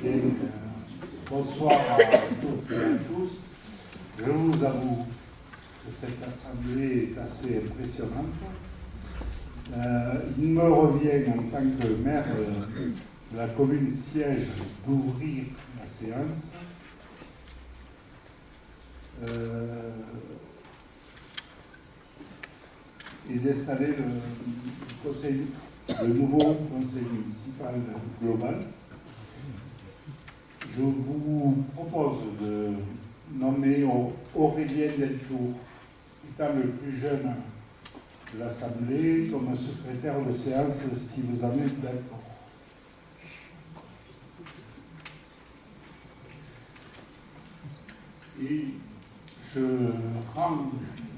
Bien, bonsoir à toutes et à tous. Je vous avoue que cette assemblée est assez impressionnante. Il me revient en tant que maire de la commune siège d'ouvrir la séance. Et d'installer le nouveau conseil municipal global. Je vous propose de nommer Aurélien Deltour, étant le plus jeune de l'Assemblée, comme secrétaire de séance, si vous en êtes d'accord. Et je rends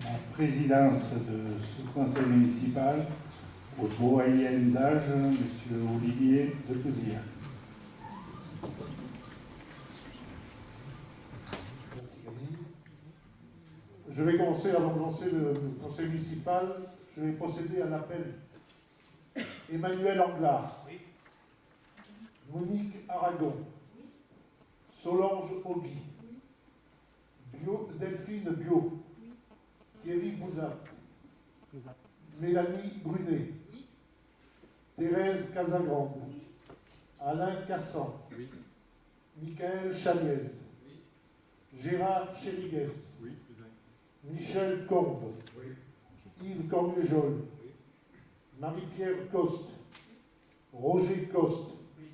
la présidence de ce conseil municipal au doyen d'âge, M. Olivier de Cousillac. Merci Camille. Je vais commencer, avant de lancer le conseil municipal, je vais procéder à l'appel. Emmanuel Anglard. Oui. Monique Aragon. Oui. Solange Ogui. Delphine Bio. Oui. Thierry Bouzat. Mélanie Brunet. Oui. Thérèse Casagrande. Oui. Alain Cassan. Oui. Michael Chaniez. Oui. Gérard Chérigues. Oui. Michel Combe. Oui. Yves Cornejol. Oui. Marie-Pierre Coste. Oui. Roger Coste. Oui.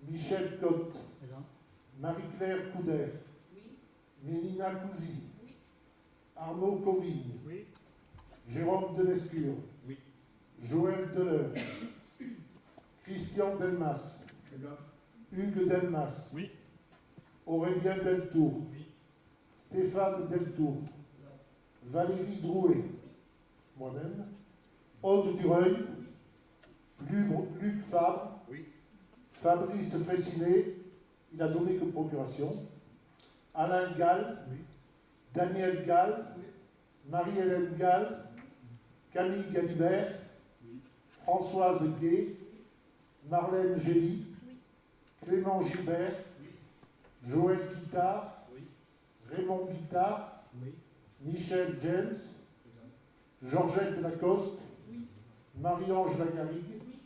Michel Cotte. Marie-Claire Couder. Oui. Mélina Couzy. Oui. Arnaud Covigne. Oui. Jérôme Delescure. Oui. Joël Deleur. Christian Delmas. Hugues Delmas. Oui. Aurélien Deltour. Oui. Stéphane Deltour. Valérie Drouet. Moi-même. Aude Dureuil. Luc Fabre. Oui. Fabrice Fressinet. Il a donné que procuration. Alain Gall. Oui. Daniel Gall. Oui. Marie-Hélène Gall. Camille Galibert. Oui. Françoise Gay. Marlène Gély. Oui. Clément Gilbert. Oui. Joël Guittard. Oui. Raymond Guittard. Oui. Michel James. Oui. Georgette Lacoste. Oui. Marie-Ange Lagarrigue. Oui.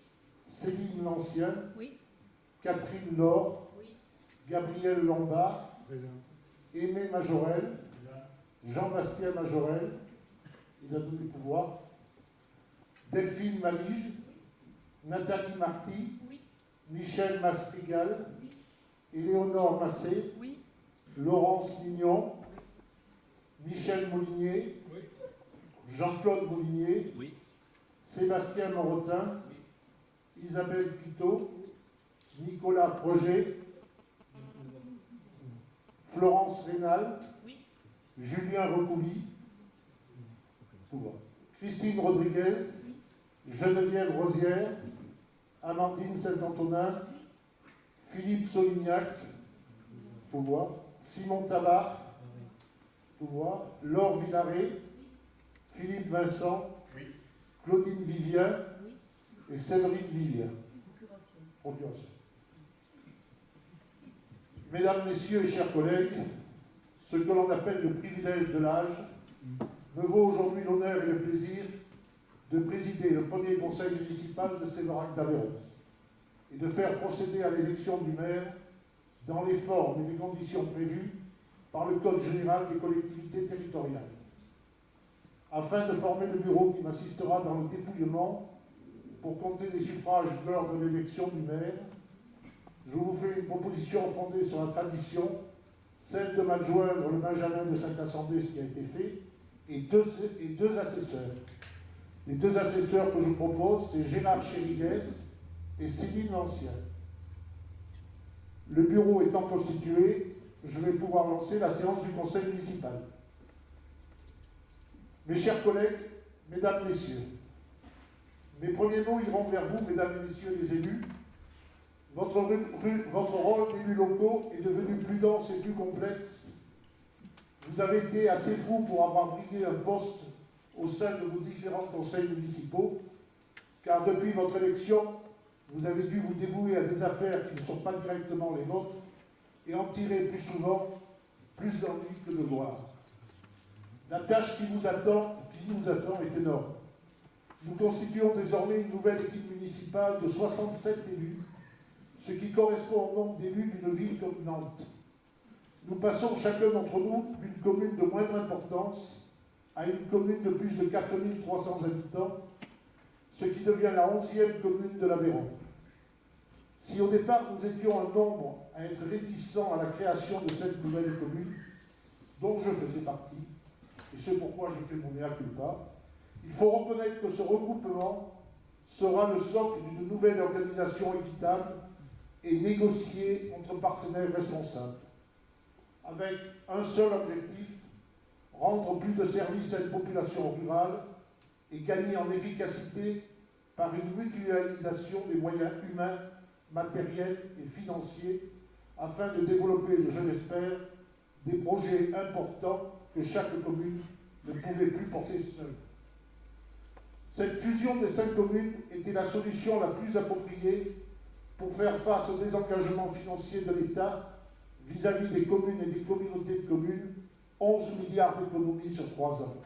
Céline Lancien. Oui. Catherine Laure. Oui. Gabriel Lombard. Oui. Aimé Majorel. Oui. Jean-Bastien Majorel. Il a donné pouvoir. Delphine Malige. Oui. Nathalie Marty. Oui. Michel Mastrigal. Oui. Éléonore Massé. Oui. Laurence Mignon. Oui. Michel Molinier. Oui. Jean-Claude Molinier. Oui. Sébastien Morotin. Oui. Isabelle Pitot. Oui. Nicolas Projet. Florence Rénal. Oui. Julien Recouli. Christine Rodriguez. Oui. Geneviève Rosière. Oui. Amandine Saint-Antonin. Oui. Philippe Solignac. Pouvoir. Simon Tabar. Pouvoir. Laure Villaret. Oui. Philippe Vincent. Oui. Claudine Vivien. Oui. Et Séverine Vivien. Procuration. Mesdames, Messieurs et chers collègues, ce que l'on appelle le privilège de l'âge me vaut aujourd'hui l'honneur et le plaisir de présider le premier conseil municipal de Séverac d'Aveyron et de faire procéder à l'élection du maire dans les formes et les conditions prévues par le Code général des collectivités territoriales. Afin de former le bureau qui m'assistera dans le dépouillement pour compter les suffrages lors de l'élection du maire, je vous fais une proposition fondée sur la tradition, celle de m'adjoindre le Benjamin de cette assemblée, ce qui a été fait, et deux assesseurs. Les deux assesseurs que je propose, c'est Gérard Chérigues et Céline Lancien. Le bureau étant constitué, je vais pouvoir lancer la séance du conseil municipal. Mes chers collègues, mesdames, messieurs, mes premiers mots iront vers vous, mesdames et messieurs les élus. Votre rôle d'élus locaux est devenu plus dense et plus complexe. Vous avez été assez fous pour avoir brigué un poste au sein de vos différents conseils municipaux, car depuis votre élection, vous avez dû vous dévouer à des affaires qui ne sont pas directement les vôtres et en tirer plus souvent plus d'ennuis que de gloire. La tâche qui nous attend est énorme. Nous constituons désormais une nouvelle équipe municipale de 67 élus, ce qui correspond au nombre d'élus d'une ville comme Nantes. Nous passons chacun d'entre nous d'une commune de moindre importance à une commune de plus de 4300 habitants, ce qui devient la 11e commune de l'Aveyron. Si au départ nous étions un nombre à être réticents à la création de cette nouvelle commune, dont je faisais partie, et c'est pourquoi je fais mon mea culpa, il faut reconnaître que ce regroupement sera le socle d'une nouvelle organisation équitable et négociée entre partenaires responsables, avec un seul objectif, rendre plus de services à une population rurale et gagner en efficacité par une mutualisation des moyens humains, matériels et financiers afin de développer, je l'espère, des projets importants que chaque commune ne pouvait plus porter seule. Cette fusion des 5 communes était la solution la plus appropriée pour faire face au désengagement financier de l'État vis-à-vis des communes et des communautés de communes, 11 milliards d'économies sur 3 ans.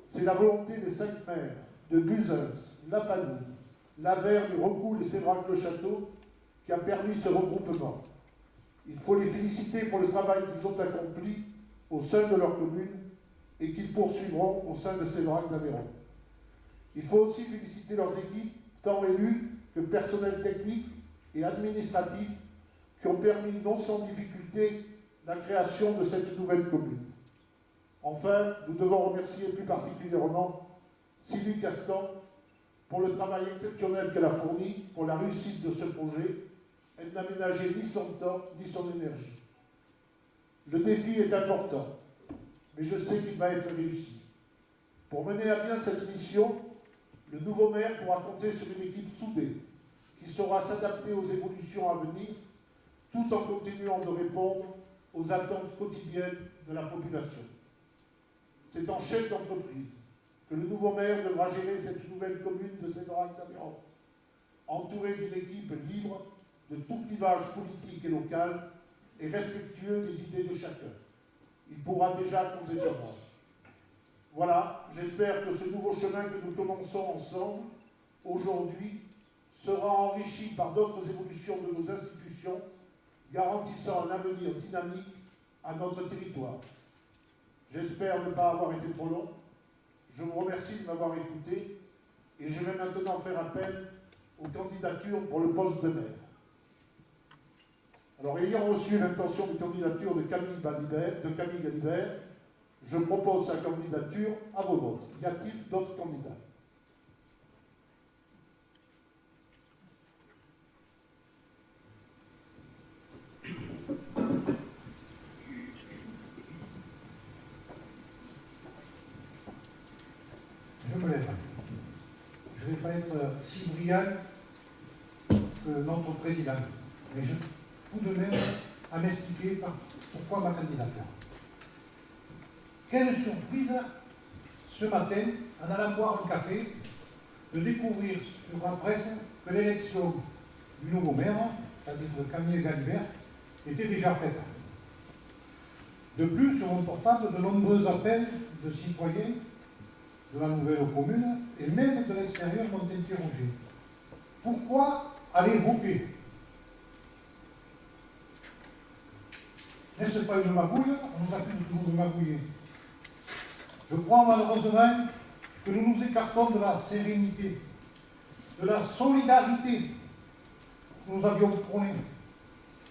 C'est la volonté des 5 maires de Buzens, La Panouse, Laverne, Recoul et Sévrac-le-Château qui a permis ce regroupement. Il faut les féliciter pour le travail qu'ils ont accompli au sein de leur commune et qu'ils poursuivront au sein de Sévrac d'Aveyron. Il faut aussi féliciter leurs équipes, tant élus que personnel technique et administratif, qui ont permis non sans difficulté la création de cette nouvelle commune. Enfin, nous devons remercier plus particulièrement Sylvie Castan pour le travail exceptionnel qu'elle a fourni pour la réussite de ce projet. Elle n'a ménagé ni son temps ni son énergie. Le défi est important, mais je sais qu'il va être réussi. Pour mener à bien cette mission, le nouveau maire pourra compter sur une équipe soudée qui saura s'adapter aux évolutions à venir tout en continuant de répondre aux attentes quotidiennes de la population. C'est en chef d'entreprise que le nouveau maire devra gérer cette nouvelle commune de Séverac d'Aveyron, entouré d'une équipe libre de tout clivage politique et local et respectueux des idées de chacun. Il pourra déjà compter sur moi. Voilà, j'espère que ce nouveau chemin que nous commençons ensemble aujourd'hui sera enrichi par d'autres évolutions de nos institutions, garantissant un avenir dynamique à notre territoire. J'espère ne pas avoir été trop long. Je vous remercie de m'avoir écouté et je vais maintenant faire appel aux candidatures pour le poste de maire. Alors, ayant reçu l'intention de candidature de Camille Galibert, je propose sa candidature à vos votes. Y a-t-il d'autres candidats? Je me lève. Je ne vais pas être si brillant que notre président, mais je tout de même à m'expliquer pourquoi ma candidature. Quelle surprise ce matin, en allant boire un café, de découvrir sur la presse que l'élection du nouveau maire, c'est-à-dire de Camille Galibert, était déjà faite. De plus, sur mon portable, de nombreux appels de citoyens de la nouvelle commune et même de l'extérieur m'ont interrogé. Pourquoi aller voter? N'est-ce pas une magouille? On nous accuse toujours de magouiller. Je crois malheureusement que nous nous écartons de la sérénité, de la solidarité que nous avions prônée,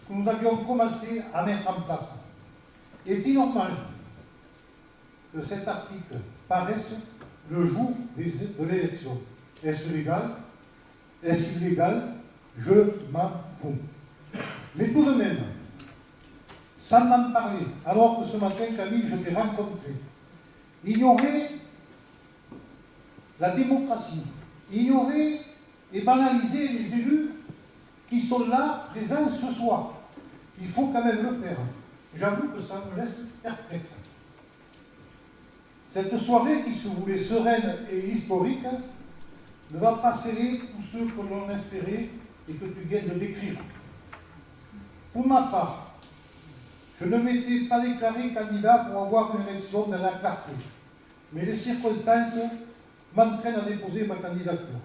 que nous avions commencé à mettre en place. Est-il normal que cet article paraisse le jour de l'élection? Est-ce légal? Est-ce illégal? Je m'en fous. Mais tout de même, sans m'en parler, alors que ce matin, Camille, je t'ai rencontré, ignorer la démocratie, ignorer et banaliser les élus qui sont là, présents ce soir. Il faut quand même le faire. J'avoue que ça me laisse perplexe. Cette soirée qui se voulait sereine et historique ne va pas sceller tous ceux que l'on espérait et que tu viens de décrire. Pour ma part, je ne m'étais pas déclaré candidat pour avoir une élection dans la clarté, mais les circonstances m'entraînent à déposer ma candidature.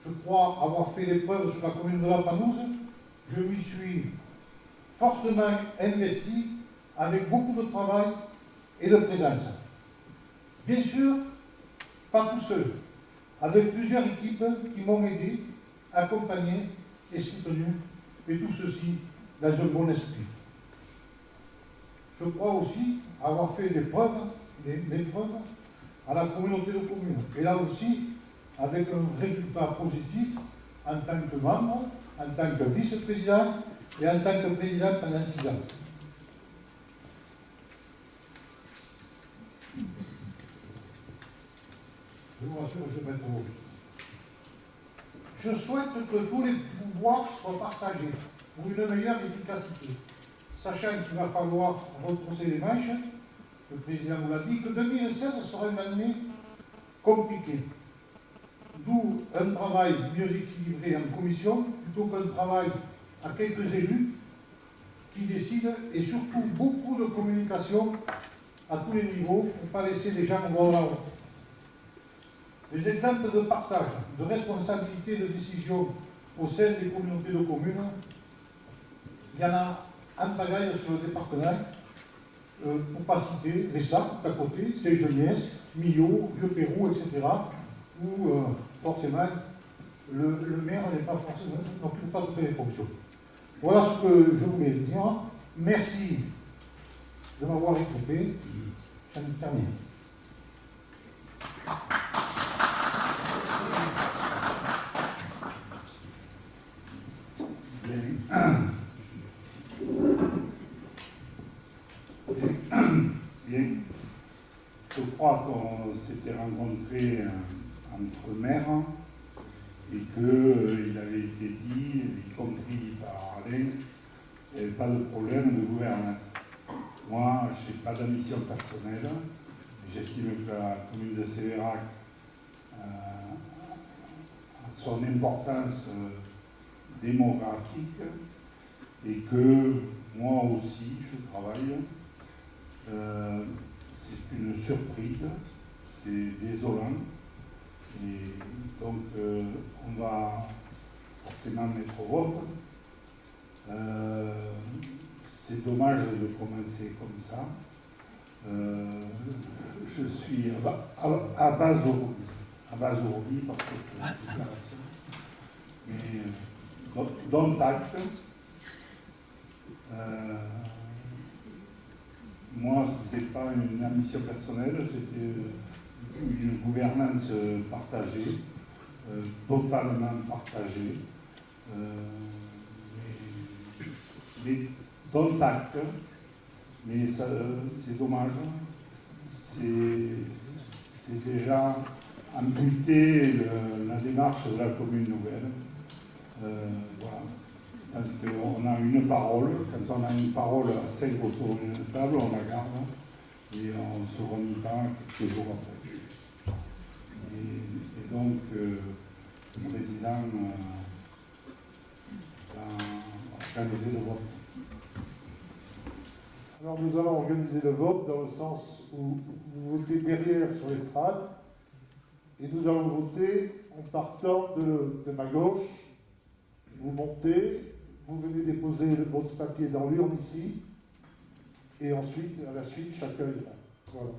Je crois avoir fait les preuves sur la commune de La Panouse. Je m'y suis fortement investi avec beaucoup de travail et de présence. Bien sûr, pas tout seul, avec plusieurs équipes qui m'ont aidé, accompagné et soutenu, et tout ceci dans un bon esprit. Je crois aussi avoir fait mes preuves à la communauté de communes, et là aussi avec un résultat positif en tant que membre, en tant que vice-président et en tant que président pendant 6 ans. Je vous rassure, je vais mettre au mot. Je souhaite que tous les pouvoirs soient partagés pour une meilleure efficacité, sachant qu'il va falloir retrousser les manches, le président nous l'a dit, que 2016 sera une année compliquée. D'où un travail mieux équilibré en commission, plutôt qu'un travail à quelques élus qui décident, et surtout beaucoup de communication à tous les niveaux pour ne pas laisser les gens au bord de la route. Les exemples de partage, de responsabilité de décision au sein des communautés de communes, il y en a en pagaille sur le département, pour ne pas citer les SAP, à côté, Saint-Geniès, Millau, Vieux-Pérou, etc., où forcément le maire n'occupe pas toutes les fonctions. Voilà ce que je voulais dire. Merci de m'avoir écouté. J'en ai terminé. Bien. Je crois qu'on s'était rencontrés entre maires et qu'il avait été dit, y compris par Alain, qu'il n'y avait pas de problème de gouvernance. Moi, je n'ai pas d'ambition personnelle. J'estime que la commune de Sévérac a son importance démographique et que moi aussi, je travaille. C'est une surprise, c'est désolant. Et donc, on va forcément mettre au vote. C'est dommage de commencer comme ça. Je suis à base aujourd'hui par cette déclaration. Mais dont acte. Moi, ce n'est pas une ambition personnelle, c'était une gouvernance partagée, totalement partagée. Mais dont acte, mais c'est dommage, c'est déjà amputer la démarche de la commune nouvelle. Voilà. Je pense qu'on a une parole, quand on a une parole à 5 autour d'une table, on la garde et on ne se renie pas quelques jours après. Et donc, le président va organiser le vote. Alors nous allons organiser le vote dans le sens où vous votez derrière sur l'estrade et nous allons voter en partant de ma gauche. Vous montez, vous venez déposer votre papier dans l'urne ici et ensuite, à la suite, chacun est là. Voilà.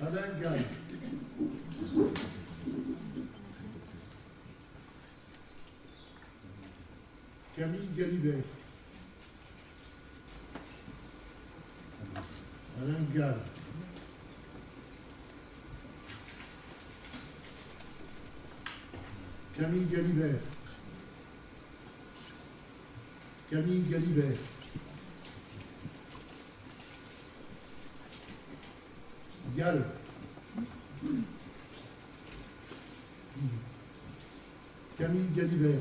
Alain Gall. Camille Galibert. Alain Gall. Camille Galibert. Camille Galibert. Gall. Camille Galibert.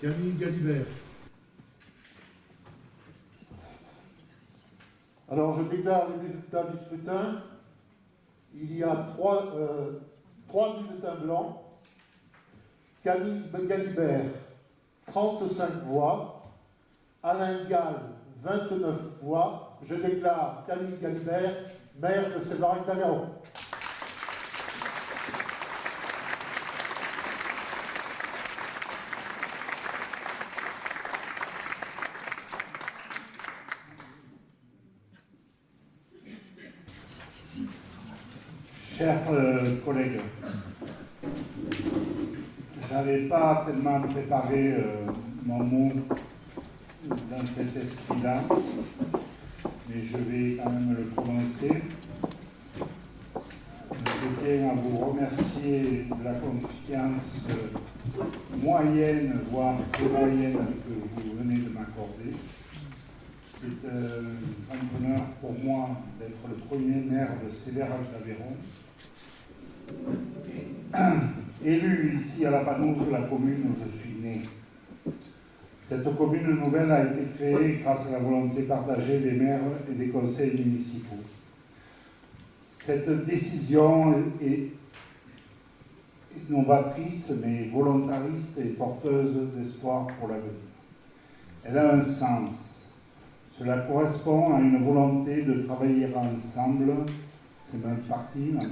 Camille Galibert. Alors, je déclare les résultats du scrutin. Il y a trois bulletins blancs. Camille Galibert, 35 voix. Alain Gall, 29 voix. Je déclare Camille Galibert maire de Séverac d'Aveyron. Chers collègues, je n'avais pas tellement préparé mon mot dans cet esprit-là, mais je vais quand même le prononcer. Je tiens à vous remercier de la confiance moyenne, voire très moyenne, que vous venez de m'accorder. C'est un honneur pour moi d'être le premier maire de Séverac d'Aveyron. Élu ici à la Panouse, la commune où je suis né. Cette commune nouvelle a été créée grâce à la volonté partagée des maires et des conseils municipaux. Cette décision est novatrice, mais volontariste et porteuse d'espoir pour l'avenir. Elle a un sens. Cela correspond à une volonté de travailler ensemble, c'est mal parti, enfin,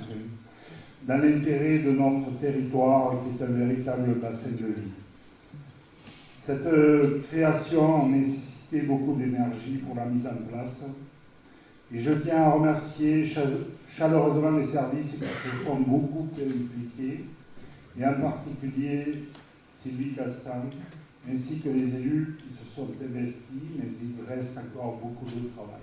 dans l'intérêt de notre territoire qui est un véritable bassin de vie. Cette création a nécessité beaucoup d'énergie pour la mise en place et je tiens à remercier chaleureusement les services qui se sont beaucoup impliqués et en particulier Sylvie Castan ainsi que les élus qui se sont investis, mais il reste encore beaucoup de travail.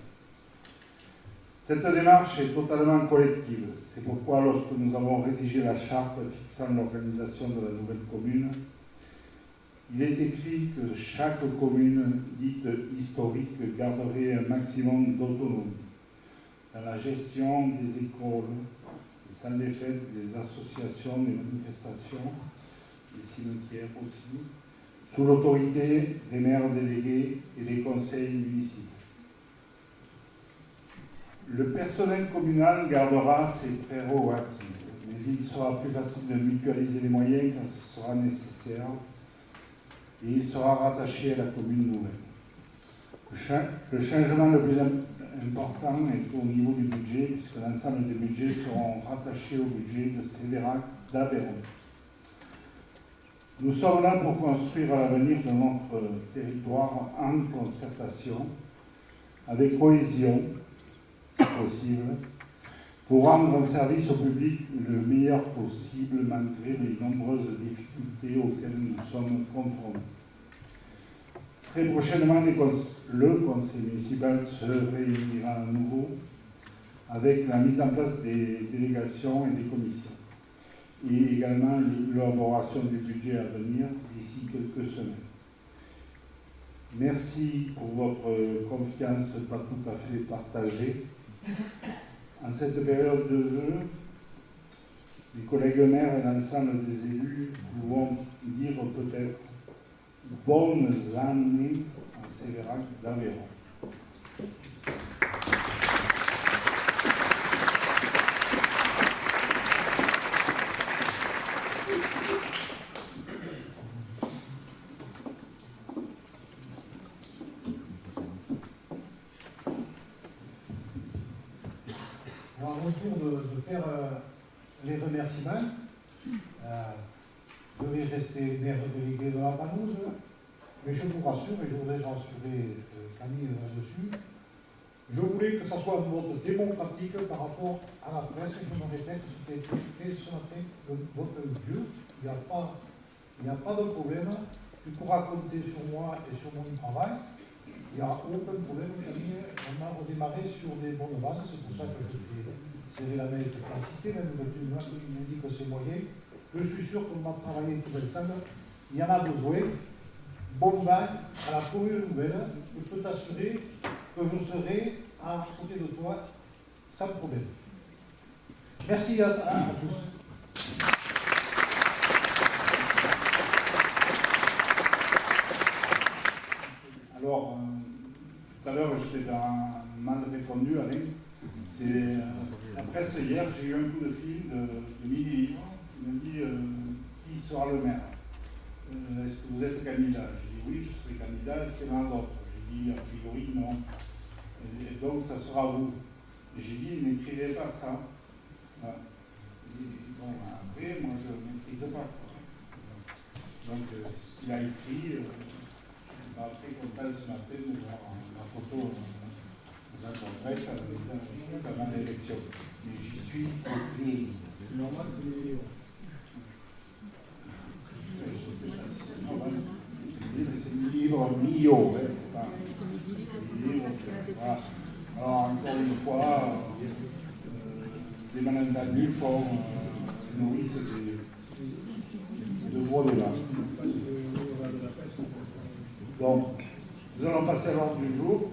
Cette démarche est totalement collective. C'est pourquoi, lorsque nous avons rédigé la charte fixant l'organisation de la nouvelle commune, il est écrit que chaque commune dite historique garderait un maximum d'autonomie dans la gestion des écoles, des salles des fêtes, des associations, des manifestations, des cimetières aussi, sous l'autorité des maires délégués et des conseils municipaux. Le personnel communal gardera ses prérogatives, mais il sera plus facile de mutualiser les moyens quand ce sera nécessaire et il sera rattaché à la commune nouvelle. Le changement le plus important est au niveau du budget, puisque l'ensemble des budgets seront rattachés au budget de Séverac d'Aveyron. Nous sommes là pour construire l'avenir de notre territoire en concertation, avec cohésion, si possible, pour rendre un service au public le meilleur possible malgré les nombreuses difficultés auxquelles nous sommes confrontés. Très prochainement, le conseil municipal se réunira à nouveau avec la mise en place des délégations et des commissions et également l'élaboration du budget à venir d'ici quelques semaines. Merci pour votre confiance pas tout à fait partagée. En cette période de vœux, les collègues maires et l'ensemble des élus pouvons dire peut-être bonnes années à Séverac d'Aveyron. À mon tour de faire les remerciements. Je vais rester maire délégué de la Panouse, mais je vous rassure, et je voudrais rassurer Camille là-dessus, Je voulais que ça soit un vote démocratique par rapport à la presse. Je me répète, ce qui a été fait ce matin, le vote a eu lieu. Il n'y a pas de problème. Tu pourras compter sur moi et sur mon travail. Il n'y a aucun problème, Camille. On a redémarré sur des bonnes bases. C'est pour ça que je t'ai serré la main et te félicité, même que tu m'indiques ses moyens. Je suis sûr qu'on va travailler tout ensemble. Il y en a besoin. Bon vin à la commune nouvelle. Je peux t'assurer que je serai à côté de toi sans problème. Merci à tous. Alors, tout à l'heure, je t'ai mal répondu, Alain. C'est la presse hier, j'ai eu un coup de fil de Midi Libre qui me dit qui sera le maire. Est-ce que vous êtes candidat? J'ai dit oui, je serai candidat. Est-ce qu'il y en a d'autres? J'ai dit a priori non. Et donc ça sera vous. Et j'ai dit n'écrivez pas ça. Voilà. Et bon, après, moi je ne maîtrise pas. Donc ce qu'il a écrit, il m'a fait content ce matin de voir la photo dans un congrès pendant l'élection. Mais j'y suis écrit. Normal, c'est les c'est Midi Libre Mio. Voilà. Alors, encore une fois, des malentendus nourrissent de gros débats. Donc, nous allons passer à l'ordre du jour.